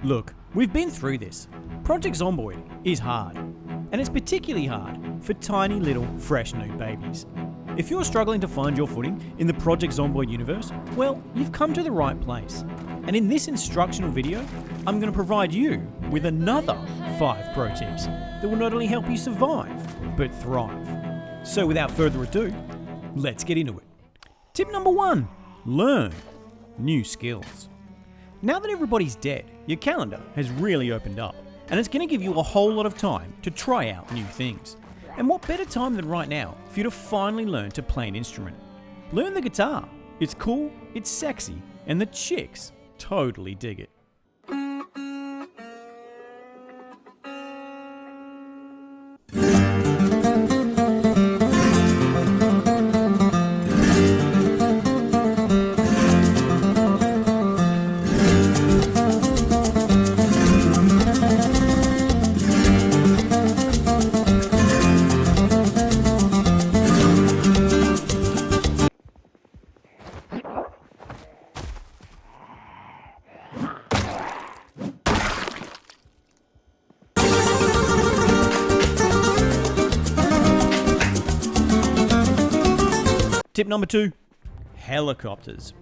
Look, we've been through this. Project Zomboid is hard, and it's particularly hard for tiny little fresh noob babies. If you're struggling to find your footing in the Project Zomboid universe, well, you've come to the right place. And in this instructional video, I'm going to provide you with another 5 pro tips that will not only help you survive, but thrive. So without further ado, let's get into it. Tip number 1, learn new skills. Now that everybody's dead, your calendar has really opened up, and it's going to give you a whole lot of time to try out new things. And what better time than right now for you to finally learn to play an instrument? Learn the guitar. It's cool, it's sexy, and the chicks totally dig it. Tip number 2, helicopters.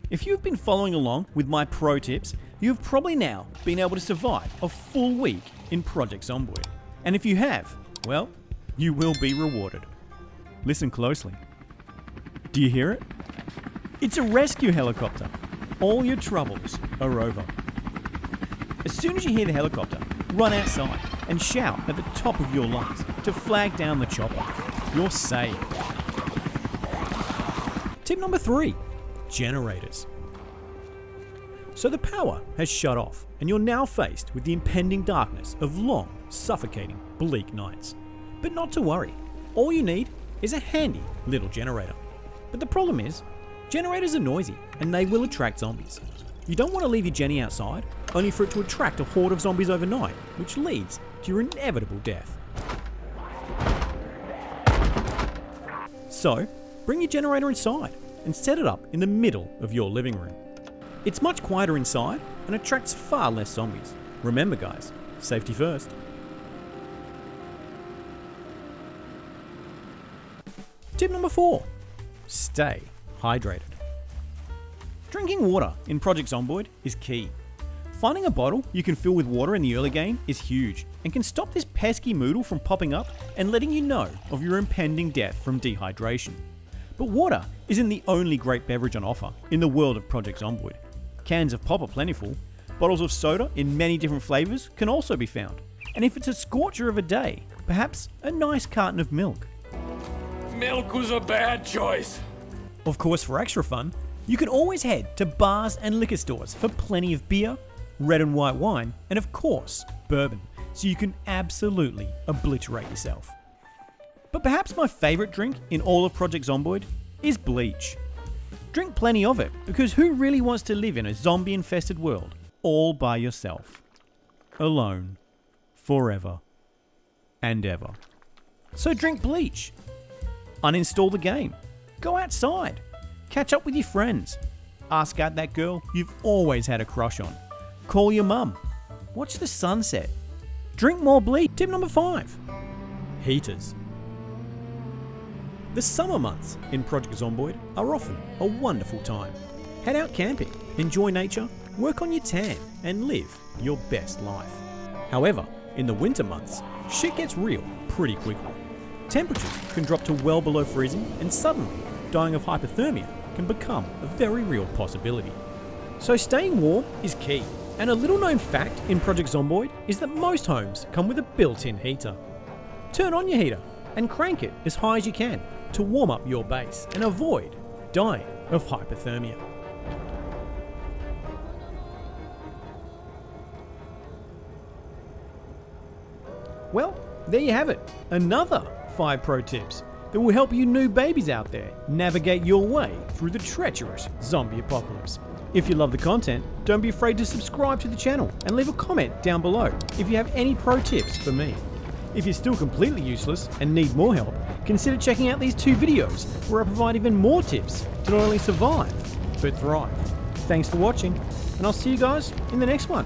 If you've been following along with my pro tips, you've probably now been able to survive a full week in Project Zomboid. And if you have, well, you will be rewarded. Listen closely. Do you hear it? It's a rescue helicopter. All your troubles are over. As soon as you hear the helicopter, run outside and shout at the top of your lungs to flag down the chopper. You're saved. Tip number 3, generators. So the power has shut off and you're now faced with the impending darkness of long, suffocating, bleak nights. But not to worry, all you need is a handy little generator. But the problem is, generators are noisy and they will attract zombies. You don't want to leave your Jenny outside, only for it to attract a horde of zombies overnight, which leads to your inevitable death. So, bring your generator inside and set it up in the middle of your living room. It's much quieter inside and attracts far less zombies. Remember guys, safety first. Tip number 4, stay hydrated. Drinking water in Project Zomboid is key. Finding a bottle you can fill with water in the early game is huge and can stop this pesky moodle from popping up and letting you know of your impending death from dehydration. But water isn't the only great beverage on offer in the world of Project Zomboid. Cans of pop are plentiful, bottles of soda in many different flavours can also be found. And if it's a scorcher of a day, perhaps a nice carton of milk. Milk was a bad choice. Of course, for extra fun, you can always head to bars and liquor stores for plenty of beer, red and white wine, and of course, bourbon, so you can absolutely obliterate yourself. But perhaps my favourite drink in all of Project Zomboid is bleach. Drink plenty of it, because who really wants to live in a zombie-infested world all by yourself? Alone. Forever. And ever. So drink bleach. Uninstall the game. Go outside. Catch up with your friends. Ask out that girl you've always had a crush on. Call your mum. Watch the sunset. Drink more bleach. Tip number 5. Heaters. The summer months in Project Zomboid are often a wonderful time. Head out camping, enjoy nature, work on your tan, and live your best life. However, in the winter months, shit gets real pretty quickly. Temperatures can drop to well below freezing, and suddenly, dying of hypothermia can become a very real possibility. So staying warm is key, and a little known fact in Project Zomboid is that most homes come with a built-in heater. Turn on your heater and crank it as high as you can to warm up your base and avoid dying of hypothermia. Well, there you have it, another 5 pro tips that will help you new babies out there navigate your way through the treacherous zombie apocalypse. If you love the content, don't be afraid to subscribe to the channel and leave a comment down below if you have any pro tips for me. If you're still completely useless and need more help, consider checking out these 2 videos where I provide even more tips to not only survive, but thrive. Thanks for watching, and I'll see you guys in the next one.